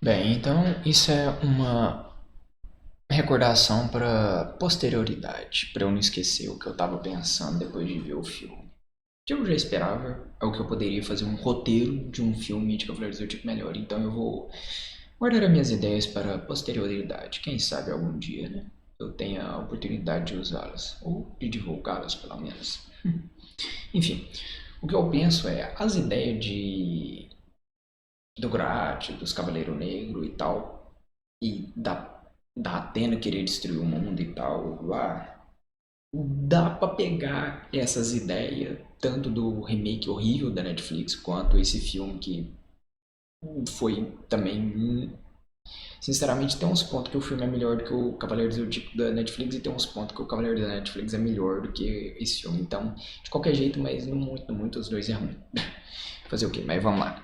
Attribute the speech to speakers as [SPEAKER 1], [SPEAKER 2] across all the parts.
[SPEAKER 1] Bem, então isso é uma recordação para posterioridade, para eu não esquecer o que eu estava pensando depois de ver o filme. Que eu já esperava, é o que eu poderia fazer um roteiro de um filme de Cavaleiros do Zodíaco melhor. Então eu vou guardar as minhas ideias para posterioridade. Quem sabe algum dia, né? Eu tenha a oportunidade de usá-las, ou de divulgá-las pelo menos. Enfim, o que eu penso é as ideias do Grat, dos Cavaleiros Negro e tal, e da Atena querer destruir o mundo e tal, lá, dá pra pegar essas ideias, tanto do remake horrível da Netflix, quanto esse filme que foi também. Sinceramente, tem uns pontos que o filme é melhor do que o Cavaleiros do Zodíaco da Netflix, e tem uns pontos que o Cavaleiros da Netflix é melhor do que esse filme. Então, de qualquer jeito, mas não muito, os dois é ruim. Fazer o quê? Mas vamos lá.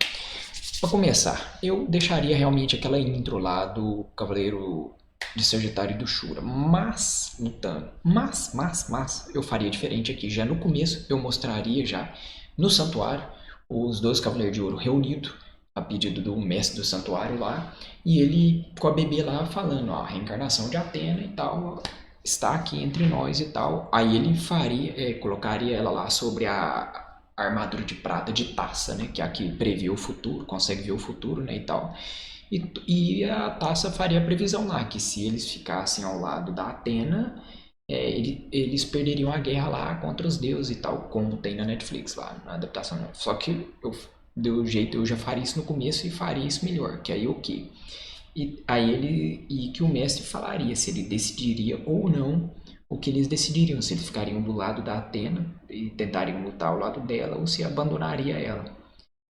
[SPEAKER 1] Pra começar, eu deixaria realmente aquela intro lá do Cavaleiro de Sagitário e do Shura, mas lutando. Mas, eu faria diferente aqui. Já no começo, eu mostraria já no santuário os dois Cavaleiros de Ouro reunidos a pedido do mestre do santuário lá, e ele com a bebê lá falando, ó, a reencarnação de Atena e tal, está aqui entre nós e tal. Aí ele faria, colocaria ela lá sobre a armadura de prata de Taça, né? Que é a que prevê o futuro, consegue ver o futuro, né? E tal. E a Taça faria a previsão lá, que se eles ficassem ao lado da Atena, eles perderiam a guerra lá contra os deuses e tal, como tem na Netflix lá, na adaptação. Só que eu, do jeito, eu já faria isso no começo e faria isso melhor, que aí o quê? E que o mestre falaria se ele decidiria ou não o que eles decidiriam, se eles ficariam do lado da Atena e tentariam lutar ao lado dela ou se abandonaria ela.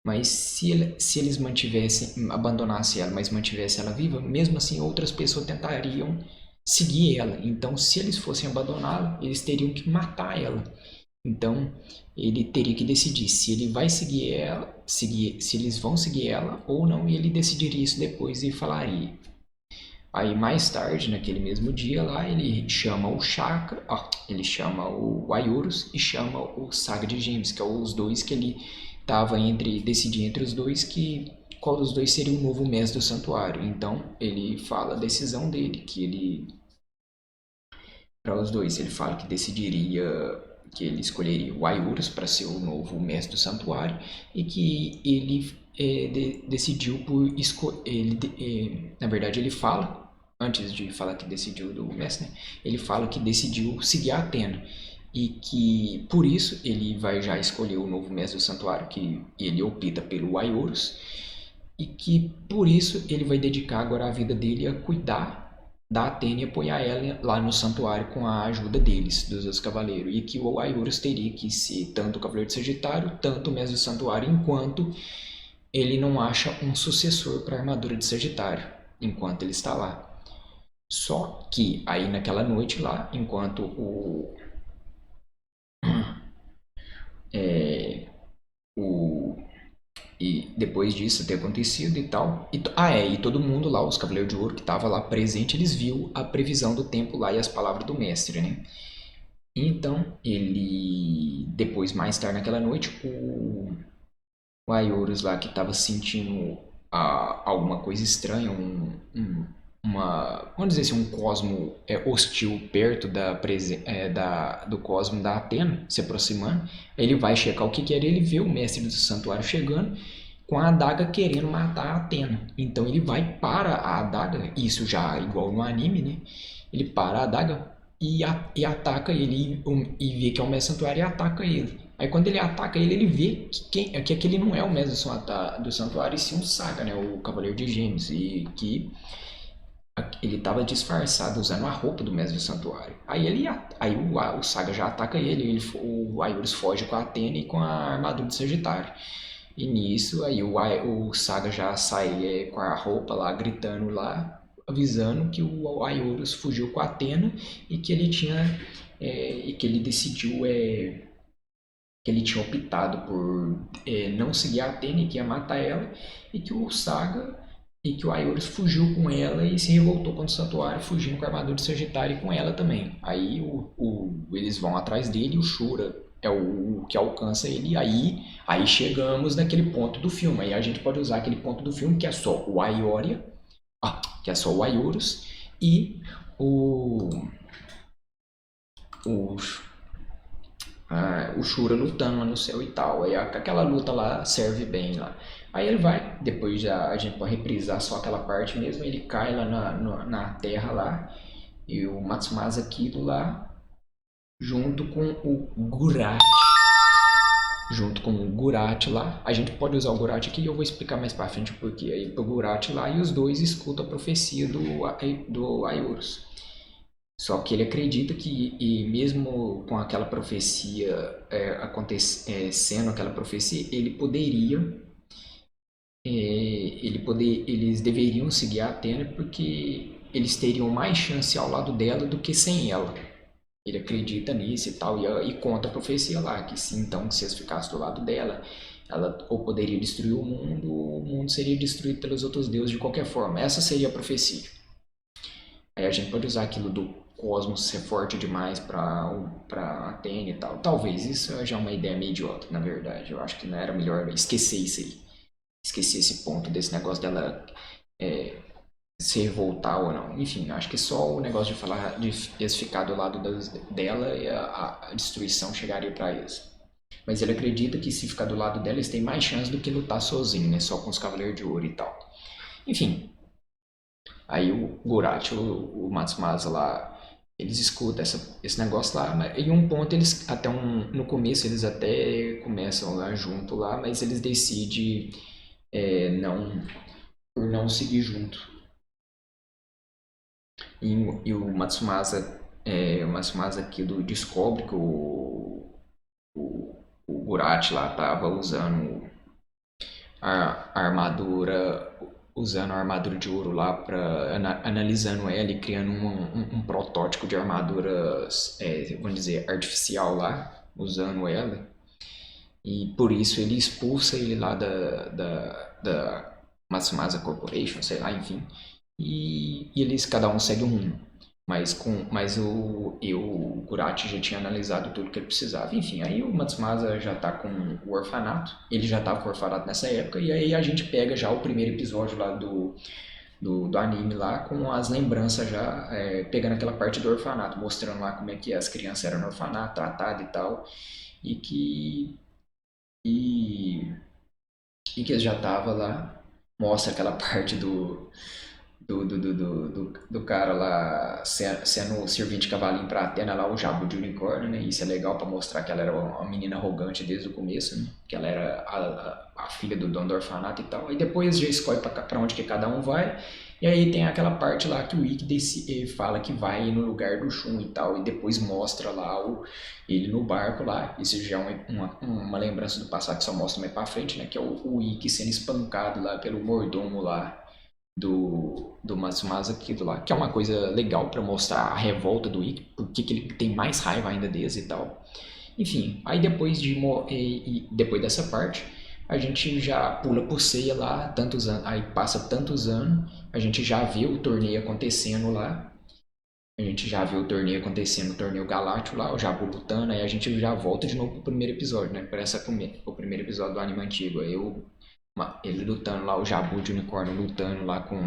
[SPEAKER 1] Mas se eles mantivessem, abandonassem ela, mas mantivessem ela viva, mesmo assim outras pessoas tentariam seguir ela. Então, se eles fossem abandoná-la, eles teriam que matar ela. Então, ele teria que decidir se ele vai seguir ela, se eles vão seguir ela ou não, e ele decidiria isso depois e falaria. Aí mais tarde, naquele mesmo dia lá, ele chama o Chakra, ó, ele chama o Ayurus e chama o Saga de Gêmeos, que é os dois que ele tava entre decidir entre os dois que qual dos dois seria o novo mestre do santuário. Então, ele fala a decisão dele, que ele para os dois, ele fala que decidiria que ele escolheria o Ayurus para ser o novo mestre do santuário e que ele decidiu por ele na verdade ele fala antes de falar que decidiu do mestre, né? Ele fala que decidiu seguir a Atena e que por isso ele vai já escolher o novo mestre do santuário, que ele opta pelo Ayurus, e que por isso ele vai dedicar agora a vida dele a cuidar da Atena e apoiar ela lá no santuário com a ajuda deles, dos outros cavaleiros, e que o Ayurus teria que ser tanto o Cavaleiro de Sagitário, tanto o Mestre do Santuário, enquanto ele não acha um sucessor para a armadura de Sagitário, enquanto ele está lá. Só que aí naquela noite lá, enquanto o e depois disso ter acontecido e tal. E todo mundo lá, os Cavaleiros de Ouro que tava lá presente, eles viu a previsão do tempo lá e as palavras do mestre, né? Então, ele depois mais tarde naquela noite, o Ayorus lá que tava sentindo alguma coisa estranha, vamos dizer assim, um cosmo hostil perto do cosmo da Atena, se aproximando. Ele vai checar o que era, ele vê o mestre do santuário chegando com a adaga querendo matar a Atena. Então ele vai para a adaga, isso já igual no anime, né? Ele para a adaga e ataca ele e vê que é o mestre do santuário e ataca ele. Aí quando ele ataca ele, ele vê que aquele não é o mestre do santuário, e sim um Saga, né? O Cavaleiro de Gêmeos, e que ele estava disfarçado usando a roupa do mestre do santuário. Aí o Saga já ataca o Ayurus foge com a Atena e com a armadura de Sagitário. E nisso, aí o Saga já sai com a roupa lá, gritando lá, avisando que o Ayurus fugiu com a Atena e que ele tinha. E que ele decidiu. Que ele tinha optado por não seguir a Atena e que ia matar ela, e que o Saga e que o Ayurus fugiu com ela e se revoltou contra o santuário, fugindo com a armadura de Sagitário e com ela também. Aí eles vão atrás dele, o Shura é o que alcança ele. E aí chegamos naquele ponto do filme. Aí a gente pode usar aquele ponto do filme que é só o Aioria, que é só o Aiorus e o, o, o Shura lutando lá no céu e tal. Aí aquela luta lá serve bem lá. Aí ele vai, depois já a gente pode reprisar só aquela parte mesmo, ele cai lá na terra lá, e o Matsumasa Kido lá, junto com o Gurat, junto com o Gurat lá. A gente pode usar o Gurat aqui e eu vou explicar mais pra frente o porquê. Aí pro Gurat lá, e os dois escutam a profecia do Aiorus. Só que ele acredita que, e mesmo com aquela profecia acontecendo, aquela profecia, eles deveriam seguir a Athena porque eles teriam mais chance ao lado dela do que sem ela. Ele acredita nisso e tal, e conta a profecia lá, que se então se eles ficassem do lado dela, ela ou poderia destruir o mundo seria destruído pelos outros deuses de qualquer forma. Essa seria a profecia. Aí a gente pode usar aquilo do cosmos ser forte demais para Atene e tal. Talvez isso já é uma ideia meio idiota, na verdade. Eu acho que não era melhor esquecer isso aí. Esquecer esse ponto desse negócio dela se revoltar ou não. Enfim, acho que só o negócio de falar de eles ficar do lado dela e a destruição chegaria para eles. Mas ele acredita que se ficar do lado dela, eles têm mais chance do que lutar sozinho, né? Só com os Cavaleiros de Ouro e tal. Enfim, aí o Gurat, o Matsumasa lá, eles escutam esse negócio lá. Mas em um ponto, eles até no começo, eles até começam lá junto lá, mas eles decidem não seguir junto. E o Matsumasa aqui descobre que o Gurat lá estava usando a armadura de ouro lá analisando ela e criando um protótipo de armadura, vamos dizer, artificial lá, usando ela. E por isso ele expulsa ele lá da Matsumasa Corporation, sei lá, enfim. E eles, cada um segue um rumo. Mas o Kurati já tinha analisado tudo que ele precisava. Enfim, aí o Matsumasa já tá com o orfanato. Ele já tava com o orfanato nessa época. E aí a gente pega já o primeiro episódio lá do anime lá, com as lembranças já, pegando aquela parte do orfanato, mostrando lá como é que as crianças eram no orfanato, tratadas e tal. E que... E, e que ele já tava lá. Mostra aquela parte do cara lá sendo servente cavalinho pra Atena lá, o Jabu de unicórnio, né? Isso é legal pra mostrar que ela era uma menina arrogante desde o começo, né? Que ela era a filha do dono do orfanato e tal. Aí depois já escolhe pra onde que cada um vai. E aí tem aquela parte lá que o Ikki fala que vai no lugar do Shun e tal. E depois mostra lá ele no barco lá. Isso já é uma lembrança do passado que só mostra mais pra frente, né? Que é o Ikki sendo espancado lá pelo mordomo lá do Matsumasa Kido lá, que é uma coisa legal para mostrar a revolta do Ikki, porque que ele tem mais raiva ainda deles e tal. Enfim, aí depois dessa parte, a gente já pula por Seiya lá, tantos anos, aí passa tantos anos, a gente já vê o torneio acontecendo lá, a gente já viu o torneio acontecendo, o torneio galáctico lá, o Jabu lutando, aí a gente já volta de novo pro primeiro episódio, né? Parece o primeiro episódio do anime antigo. Aí ele lutando lá, o Jabu de unicórnio lutando lá com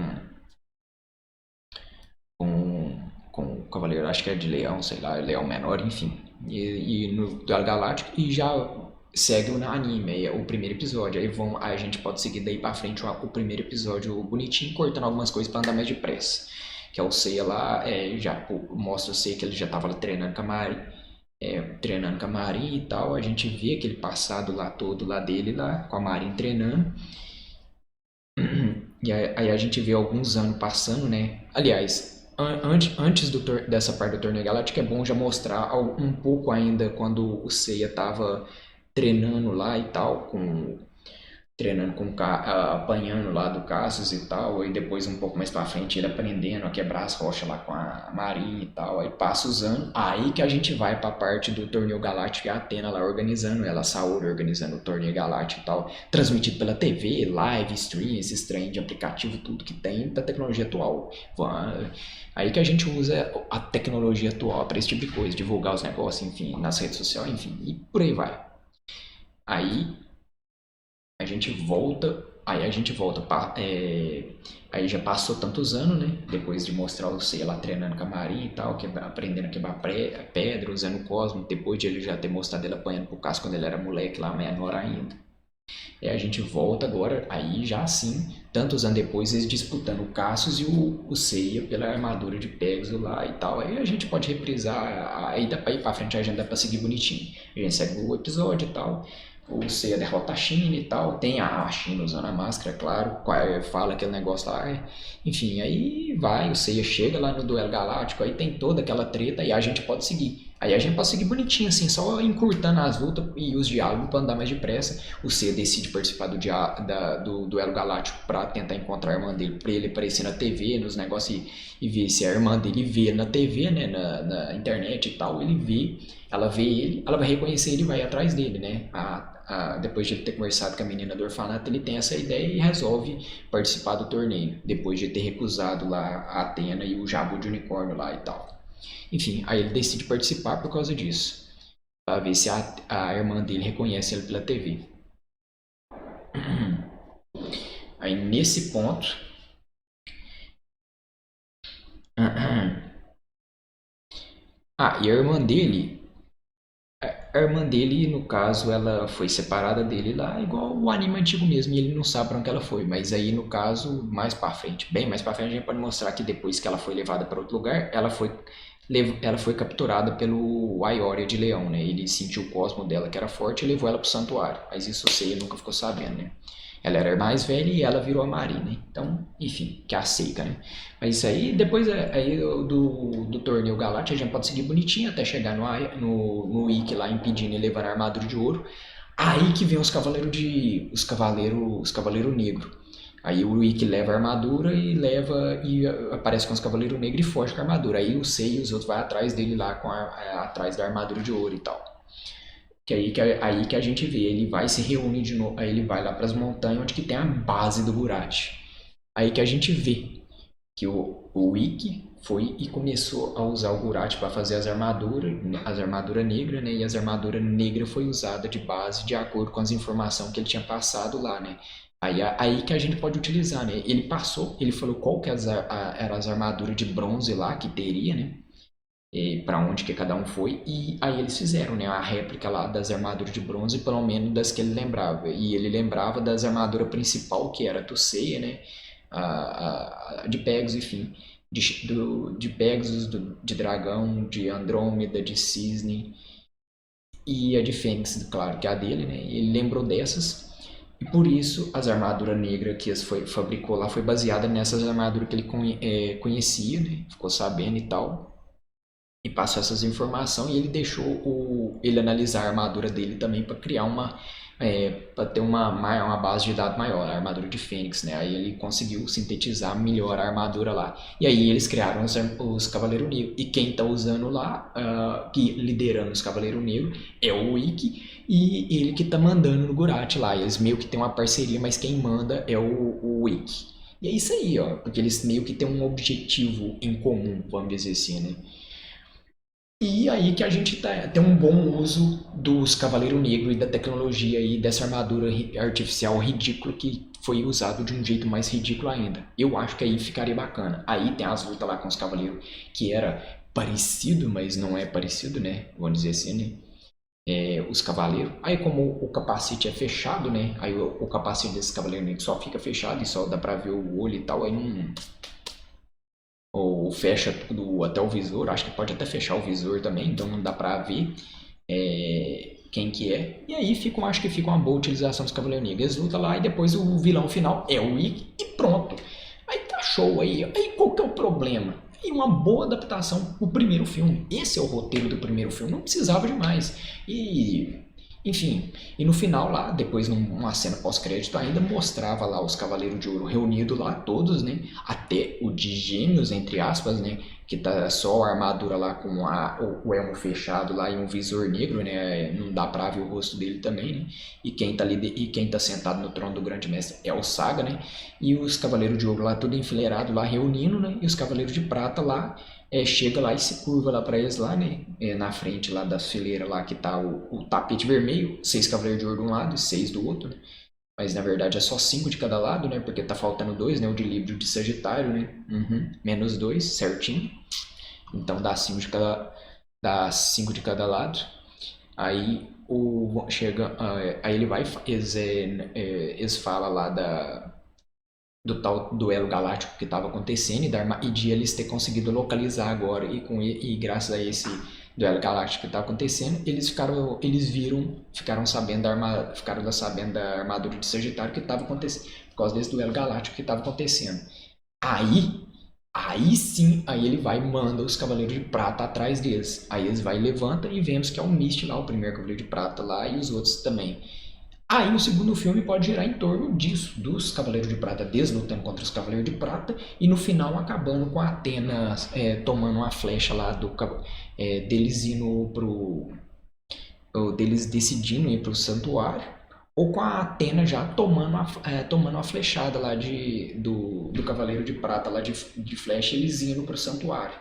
[SPEAKER 1] o Cavaleiro, acho que é de Leão, sei lá, Leão Menor, enfim. E no Duelo Galáctico, e já segue o anime, o primeiro episódio. Aí a gente pode seguir daí pra frente o primeiro episódio bonitinho, cortando algumas coisas pra andar mais depressa. Que é o Seiya lá, já mostra o Seiya que ele já tava lá treinando com a Marin e tal. A gente vê aquele passado lá todo lá dele lá, com a Marin treinando. E aí a gente vê alguns anos passando, né? Aliás, antes dessa parte do Torneio Galáctico é bom já mostrar um pouco ainda quando o Seiya tava treinando lá e tal, treinando com apanhando lá do Cassius e tal, aí depois um pouco mais pra frente ele aprendendo a quebrar as rochas lá com a Marinha e tal, aí passa os anos, aí que a gente vai pra parte do torneio galáctico e a Athena lá organizando, ela, a Saori organizando o torneio galáctico e tal, transmitido pela TV, live, stream, esses trem de aplicativo, tudo que tem da tecnologia atual. Aí que a gente usa a tecnologia atual para esse tipo de coisa, divulgar os negócios, enfim, nas redes sociais, enfim, e por aí vai. Aí aí já passou tantos anos, né? Depois de mostrar o Seiya lá treinando com a Marinha e tal, aprendendo a quebrar pedra, usando o Cosmo, depois de ele já ter mostrado ele apanhando pro Caso quando ele era moleque lá, menor ainda. A gente volta agora, aí já assim, tantos anos depois, eles disputando o Cassius e o Seiya pela armadura de Pegasus lá e tal. Aí a gente pode reprisar, aí dá pra ir pra frente, a gente dá pra seguir bonitinho. A gente segue o episódio e tal. O Seiya derrota a China e tal. Tem a China usando a máscara, claro. Fala aquele negócio lá. Enfim, aí vai, o Seiya chega lá no duelo galáctico, aí tem toda aquela treta e a gente pode seguir. Aí a gente pode seguir bonitinho, assim, só encurtando as lutas e os diálogos para andar mais depressa. O Seiya decide participar do duelo galáctico para tentar encontrar a irmã dele, para ele aparecer na TV, nos negócios e ver se a irmã dele vê na TV, né, na internet e tal. Ele vê, ela vê ele, ela vai reconhecer ele e vai atrás dele, né? Depois de ele ter conversado com a menina do orfanato, ele tem essa ideia e resolve participar do torneio, depois de ter recusado lá a Athena e o Jabu de Unicórnio lá e tal. Enfim, aí ele decide participar por causa disso, para ver se a irmã dele reconhece ele pela TV. Aí nesse ponto. E a irmã dele. A irmã dele, no caso, ela foi separada dele lá, igual o anime antigo mesmo, e ele não sabe pra onde ela foi. Mas aí, no caso, mais pra frente, bem mais pra frente, a gente pode mostrar que depois que ela foi levada para outro lugar, ela foi capturada pelo Aioria de Leão, né? Ele sentiu o cosmo dela que era forte e levou ela pro santuário. Mas isso o Seiya nunca ficou sabendo, né? Ela era mais velha e ela virou a Marina, né? Então, enfim, que é a Seika, né? Mas isso aí, depois aí do torneio Galáctico, a gente pode seguir bonitinho até chegar no Ikki lá, impedindo ele levar a armadura de ouro. Aí que vem os cavaleiros negros. Aí o Ikki leva a armadura e aparece com os cavaleiros negros e foge com a armadura. Aí o Sei e os outros vão atrás dele lá atrás da armadura de ouro e tal. Aí que a gente vê, ele vai se reúne de novo, aí ele vai lá para as montanhas onde que tem a base do Gurat. Aí que a gente vê que o Ikki foi e começou a usar o Gurat para fazer as armaduras negras, né? E as armaduras negras foi usada de base de acordo com as informações que ele tinha passado lá, né? Aí que a gente pode utilizar, né? Ele falou qual que eram as armaduras de bronze lá que teria, né? Para onde que cada um foi, e aí eles fizeram, né, a réplica lá das armaduras de bronze, pelo menos das que ele lembrava, e ele lembrava das armaduras principal, que era a do Seiya, né, de Pegasus, enfim, de Pegasus, de Dragão, de Andrômeda, de Cisne, e a de Fênix, claro, que é a dele, né, e ele lembrou dessas, e por isso as armaduras negras que fabricou lá foi baseada nessas armaduras que ele conhecia, né, ficou sabendo e tal, e passou essas informações e ele deixou ele analisar a armadura dele também para criar para ter uma base de dados maior, a armadura de Fênix, né? Aí ele conseguiu sintetizar melhor a armadura lá. E aí eles criaram os Cavaleiros Negros. E quem está usando lá, liderando os Cavaleiros Negros, é o Ikki e ele que está mandando no Gurat lá. Eles meio que têm uma parceria, mas quem manda é o Ikki. E é isso aí, ó, porque eles meio que têm um objetivo em comum, vamos dizer assim, né? E aí que a gente tem um bom uso dos Cavaleiros Negros e da tecnologia e dessa armadura artificial ridícula que foi usado de um jeito mais ridículo ainda. Eu acho que aí ficaria bacana. Aí tem as lutas lá com os Cavaleiros que era parecido, mas não é parecido, né? Vamos dizer assim, né? Os Cavaleiros. Aí como o capacete é fechado, né? Aí o capacete desses Cavaleiros Negros só fica fechado e só dá pra ver o olho e tal. Aí não... Ou fecha tudo até o visor, acho que pode até fechar o visor também, então não dá pra ver quem que é. E aí acho que fica uma boa utilização dos Cavaleiros Negros. Eles lutam lá e depois o vilão final é o Ikki e pronto. Aí tá show aí. Aí qual que é o problema? E uma boa adaptação pro primeiro filme. Esse é o roteiro do primeiro filme, não precisava de mais. Enfim, e no final lá, depois numa cena pós-crédito ainda mostrava lá os Cavaleiros de Ouro reunidos lá, todos, né? Até o de Gêmeos, entre aspas, né? Que tá só a armadura lá com o elmo fechado lá e um visor negro, né? Não dá pra ver o rosto dele também, né? E quem tá ali e quem tá sentado no trono do Grande Mestre é o Saga, né? E os Cavaleiros de Ouro lá, tudo enfileirado lá, reunindo, né? E os Cavaleiros de Prata lá chega lá e se curva lá para eles lá, né? Na frente lá da fileira lá que tá o tapete vermelho, 6 Cavaleiros de Ouro de um lado e 6 do outro, né? Mas na verdade é só 5 de cada lado, né? Porque tá faltando 2, né? O de Libra e o de Sagitário, né? Uhum. Menos 2, certinho. Então dá 5 de cada lado. Aí chega, aí ele vai, eles falam lá do tal duelo galáctico que estava acontecendo e de eles ter conseguido localizar agora e graças a esse duelo galáctico que estava acontecendo ficaram sabendo da armadura de Sagitário que estava acontecendo por causa desse duelo galáctico que estava acontecendo. Aí sim, aí ele vai e manda os Cavaleiros de Prata atrás deles. Aí eles vai e levanta e vemos que é o Mist lá, o primeiro Cavaleiro de Prata lá e os outros também. Aí o segundo filme pode girar em torno disso, dos Cavaleiros de Prata deslutando contra os Cavaleiros de Prata e no final acabando com a Atena tomando uma flecha lá deles indo pro. Ou deles decidindo ir pro santuário, ou com a Atena já tomando a flechada lá do Cavaleiro de Prata lá de flecha e eles indo pro santuário.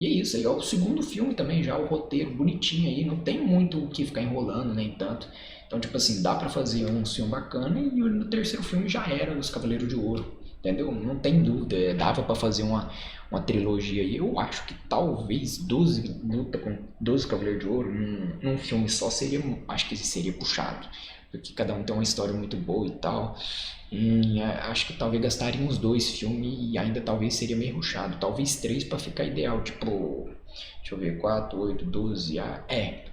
[SPEAKER 1] E é isso aí, é o segundo filme também, já o roteiro bonitinho aí, não tem muito o que ficar enrolando, nem tanto. Então, tipo assim, dá pra fazer um filme bacana e no terceiro filme já era Os Cavaleiros de Ouro, entendeu? Não tem dúvida, dava pra fazer uma trilogia aí. Eu acho que talvez 12 luta com 12 Cavaleiros de Ouro num filme só seria, acho que seria puxado. Porque cada um tem uma história muito boa e tal. Acho que talvez gastaria uns 2 filmes e ainda talvez seria meio rushado. Talvez 3 pra ficar ideal. Tipo, deixa eu ver, 4, 8, 12.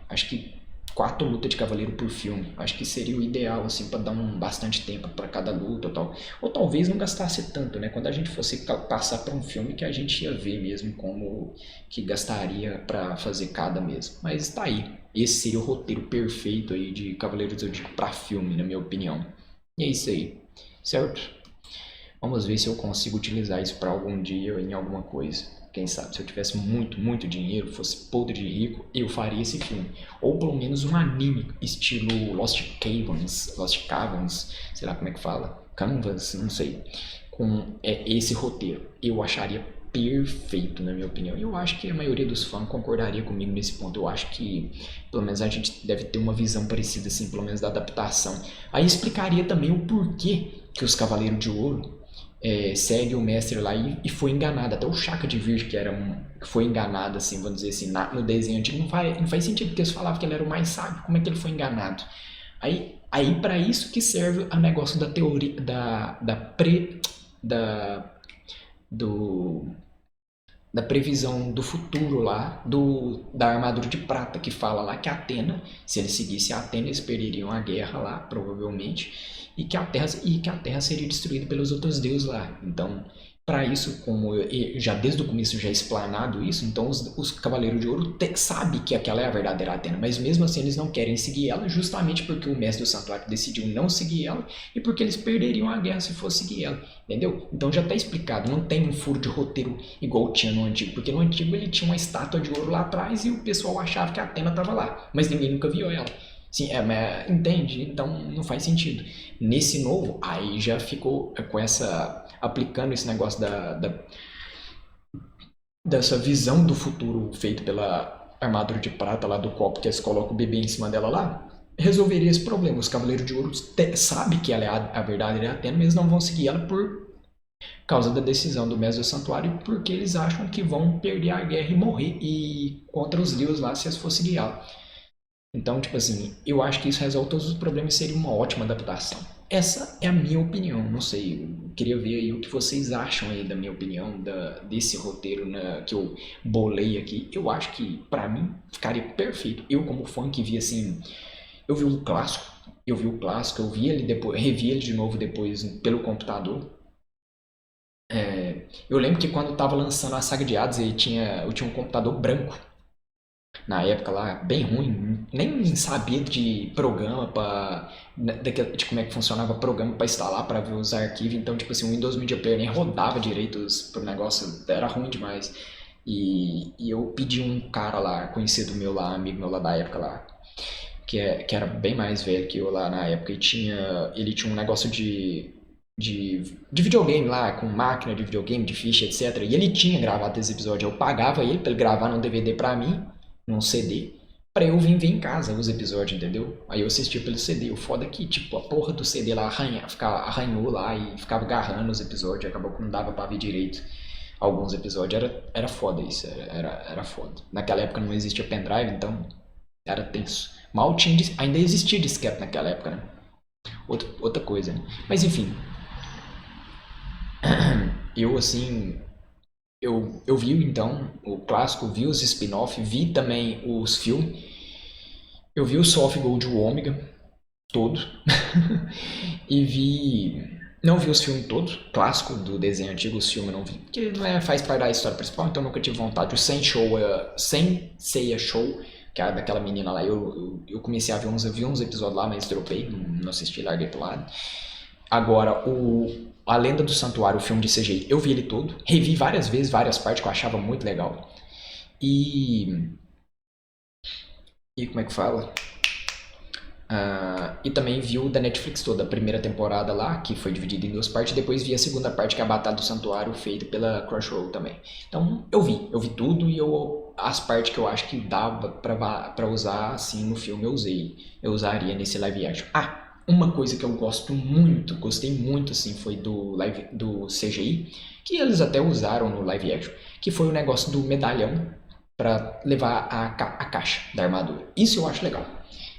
[SPEAKER 1] Acho que 4 lutas de cavaleiro por filme. Acho que seria o ideal, assim, pra dar bastante tempo pra cada luta ou tal. Ou talvez não gastasse tanto, né? Quando a gente fosse passar pra um filme que a gente ia ver mesmo como que gastaria pra fazer cada mesmo. Mas tá aí. Esse seria o roteiro perfeito aí de Cavaleiros do Zodíaco pra filme, na minha opinião. E é isso aí, certo? Vamos ver se eu consigo utilizar isso para algum dia em alguma coisa. Quem sabe, se eu tivesse muito, muito dinheiro, fosse podre de rico, eu faria esse filme. Ou pelo menos um anime estilo Lost Caverns, sei lá como é que fala, Canvas, não sei, com esse roteiro. Eu acharia perfeito, na minha opinião. E eu acho que a maioria dos fãs concordaria comigo nesse ponto. Eu acho que, pelo menos, a gente deve ter uma visão parecida, assim, pelo menos da adaptação. Aí explicaria também o porquê que os Cavaleiros de Ouro segue o mestre lá e foi enganado. Até o Chaka de Virgem, que foi enganado, assim, vamos dizer assim, no desenho antigo, não faz sentido, porque eles falavam que ele era o mais sábio. Como é que ele foi enganado? Aí para isso que serve o negócio da teoria, da, do, da previsão do futuro lá, da armadura de prata, que fala lá que a Atena, se eles seguissem a Atena, eles perderiam a guerra lá, provavelmente, e que a Terra seria destruída pelos outros deuses lá. Então, para isso, como já desde o começo já é explanado isso, então os Cavaleiros de Ouro sabem que aquela é a verdadeira Atena, mas mesmo assim eles não querem seguir ela, justamente porque o mestre do santuário decidiu não seguir ela e porque eles perderiam a guerra se fosse seguir ela, entendeu? Então já está explicado, não tem um furo de roteiro igual tinha no antigo, porque no antigo ele tinha uma estátua de ouro lá atrás e o pessoal achava que a Atena estava lá, mas ninguém nunca viu ela. Sim, mas entende? Então não faz sentido. Nesse novo, aí já ficou com aplicando esse negócio dessa visão do futuro feito pela armadura de prata lá do copo, que eles colocam o bebê em cima dela lá, resolveria esse problema. Os Cavaleiros de Ouro sabem que ela é a verdadeira Atena, mas não vão seguir ela por causa da decisão do mestre do santuário, porque eles acham que vão perder a guerra e morrer contra os Deus lá se eles for seguir ela. Então, tipo assim, eu acho que isso resolve todos os problemas e seria uma ótima adaptação. Essa é a minha opinião, não sei, eu queria ver aí o que vocês acham aí da minha opinião, desse roteiro que eu bolei aqui. Eu acho que, pra mim, ficaria perfeito. Eu, como fã que vi assim, eu vi o clássico, eu vi ele depois, revi ele de novo depois pelo computador. Eu lembro que quando eu tava lançando a saga de Hades, eu tinha um computador branco. Na época lá, bem ruim, nem sabia de programa de como é que funcionava programa para instalar, para ver os arquivos. Então, tipo assim, o Windows Media Player nem rodava direito pro negócio, era ruim demais. E eu pedi um cara lá, conhecido meu lá, amigo meu lá da época lá, que era bem mais velho que eu lá na época, e ele tinha um negócio de videogame lá, com máquina de videogame, de ficha, etc. E ele tinha gravado esse episódio. Eu pagava ele pra ele gravar num DVD pra mim, num CD, pra eu vir ver em casa os episódios, entendeu? Aí eu assistia pelo CD. O foda é que, tipo, a porra do CD lá arranhou lá e ficava agarrando os episódios. Acabou que não dava pra ver direito alguns episódios. Era foda isso, era foda. Naquela época não existia pendrive, então era tenso. Mal tinha, ainda existia disquete naquela época, né? Outra coisa, né? Mas enfim, eu assim, eu vi então o clássico, vi os spin-off, vi também os filmes. Eu vi o Soft Gold Ômega todo e vi. Não vi os filmes todos, clássico do desenho antigo, os filmes eu não vi, porque não faz parte da história principal, então eu nunca tive vontade. O Sem Seiya Show, que era daquela menina lá, eu comecei a ver vi uns episódios lá, mas dropei, não assisti, larguei pro lado. Agora, A Lenda do Santuário, o filme de CGI, eu vi ele todo, revi várias vezes, várias partes que eu achava muito legal. E. E como é que fala? E também vi o da Netflix toda, a primeira temporada lá, que foi dividida em duas partes, e depois vi a segunda parte, que é a Batalha do Santuário, feita pela Crunchyroll também. Então, eu vi tudo e as partes que eu acho que dava pra usar assim no filme eu usaria nesse live action. Uma coisa que eu gosto muito, gostei muito assim, foi do CGI, que eles até usaram no live action, que foi o negócio do medalhão pra levar a caixa da armadura. Isso eu acho legal.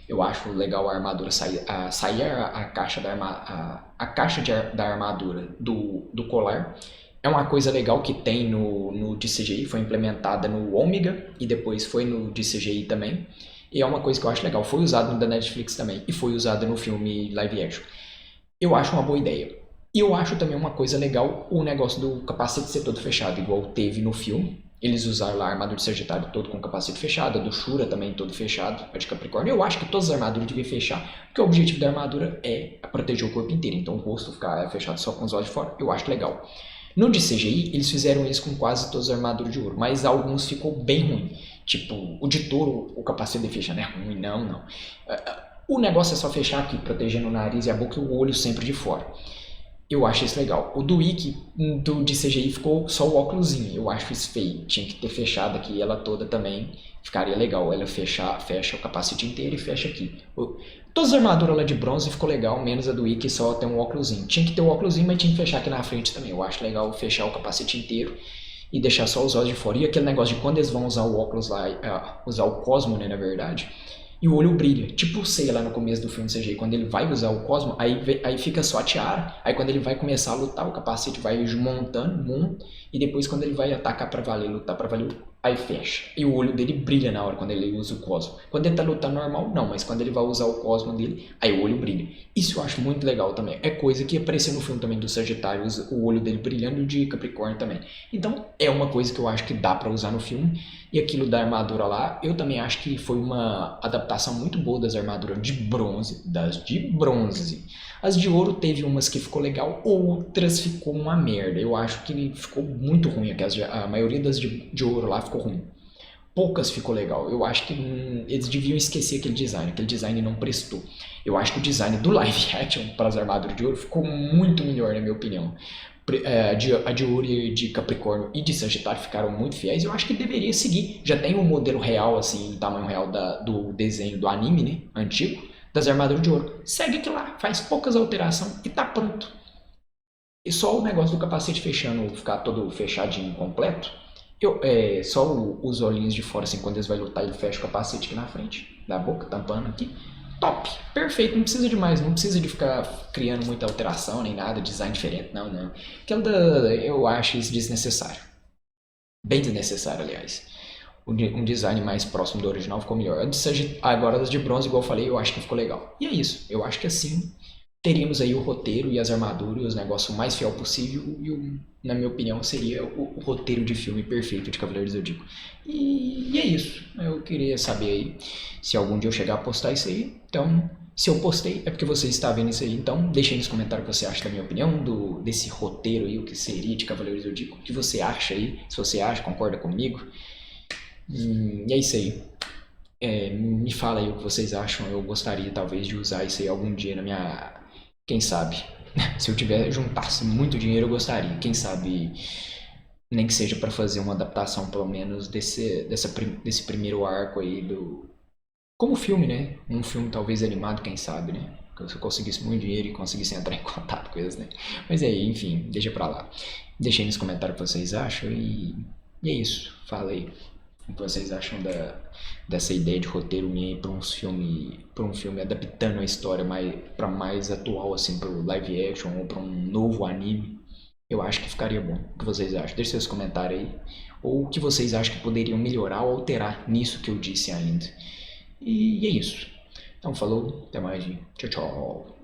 [SPEAKER 1] Eu acho legal a armadura sair a caixa a caixa da armadura do colar. É uma coisa legal que tem no de CGI, foi implementada no Ômega e depois foi no de CGI também. E é uma coisa que eu acho legal. Foi usado no da Netflix também e foi usado no filme live action. Eu acho uma boa ideia. E eu acho também uma coisa legal o negócio do capacete ser todo fechado, igual teve no filme. Eles usaram lá a armadura de Sagitário todo com capacete fechado, a do Shura também todo fechado, a de Capricórnio. Eu acho que todas as armaduras deviam fechar, porque o objetivo da armadura é proteger o corpo inteiro. Então o rosto ficar fechado só com os olhos de fora, eu acho legal. No de CGI, eles fizeram isso com quase todas as armaduras de ouro, mas alguns ficou bem ruim. Tipo, o de touro, o capacete de fechar não é ruim, não. O negócio é só fechar aqui, protegendo o nariz e a boca e o olho sempre de fora. Eu acho isso legal. O do Wiki, de CGI, ficou só o óculosinho. Eu acho isso feio. Tinha que ter fechado aqui ela toda também. Ficaria legal. Ela fecha o capacete inteiro e fecha aqui. Todas as armaduras lá de bronze ficou legal, menos a do Wiki só tem um óculosinho. Tinha que ter o óculosinho, mas tinha que fechar aqui na frente também. Eu acho legal fechar o capacete inteiro e deixar só os olhos de fora. E aquele negócio de quando eles vão usar o óculos lá, usar o Cosmo, né, na verdade, e o olho brilha. Tipo o Seiya lá no começo do filme CGI, quando ele vai usar o Cosmo, aí fica só a tiara, aí quando ele vai começar a lutar, o capacete vai montando, e depois quando ele vai atacar pra valer, lutar pra valer, aí fecha. E o olho dele brilha na hora quando ele usa o Cosmo. Quando ele tá lutando normal, não, mas quando ele vai usar o Cosmo dele, aí o olho brilha. Isso eu acho muito legal também. É coisa que apareceu no filme também do Sagitário, o olho dele brilhando, e o de Capricórnio também. Então é uma coisa que eu acho que dá pra usar no filme. E aquilo da armadura lá, eu também acho que foi uma adaptação muito boa das armaduras de bronze, das de bronze. As de ouro teve umas que ficou legal, outras ficou uma merda. Eu acho que ficou muito ruim, a maioria das de ouro lá ficou ruim. Poucas ficou legal. Eu acho que eles deviam esquecer aquele design não prestou. Eu acho que o design do live action para as armaduras de ouro ficou muito melhor, na minha opinião. A de Ouro e de Capricórnio e de Sagitário ficaram muito fiéis. Eu acho que deveria seguir. Já tem um modelo real, assim, do tamanho real do desenho do anime, né? Antigo, das armaduras de ouro. Segue aquilo lá, faz poucas alterações e tá pronto. E só o negócio do capacete fechando, ficar todo fechadinho, completo. Só os olhinhos de fora, assim, quando eles vão lutar, ele fecha o capacete aqui na frente, da boca, tampando aqui. Top, perfeito, não precisa de mais, não precisa de ficar criando muita alteração nem nada, design diferente, não. Eu acho isso desnecessário. Bem desnecessário, aliás. Um design mais próximo do original ficou melhor. Agora das de bronze, igual eu falei, eu acho que ficou legal. E é isso, eu acho que assim teríamos aí o roteiro e as armaduras, o negócio mais fiel possível na minha opinião, seria o roteiro de filme perfeito de Cavaleiro do Zodíaco. E é isso. Eu queria saber aí se algum dia eu chegar a postar isso aí. Então, se eu postei, é porque você está vendo isso aí. Então, deixa aí nos comentários o que você acha da minha opinião, desse roteiro aí, o que seria de Cavaleiro do Zodíaco. O que você acha aí, se você acha, concorda comigo. E é isso aí. Me fala aí o que vocês acham. Eu gostaria talvez de usar isso aí algum dia na minha. Quem sabe? Se eu tiver juntasse muito dinheiro, eu gostaria. Quem sabe nem que seja para fazer uma adaptação pelo menos desse primeiro arco aí do. Como filme, né? Um filme talvez animado, quem sabe, né? Se eu conseguisse muito dinheiro e conseguisse entrar em contato com eles, né? Mas aí, enfim, deixa pra lá. Deixa aí nos comentários o que vocês acham e é isso. Fala aí o que vocês acham dessa ideia de roteiro minha para um filme adaptando a história para mais atual, assim, para live action ou para um novo anime. Eu acho que ficaria bom. O que vocês acham? Deixe seus comentários aí. Ou o que vocês acham que poderiam melhorar ou alterar nisso que eu disse ainda. E é isso. Então, falou. Até mais. Tchau, tchau.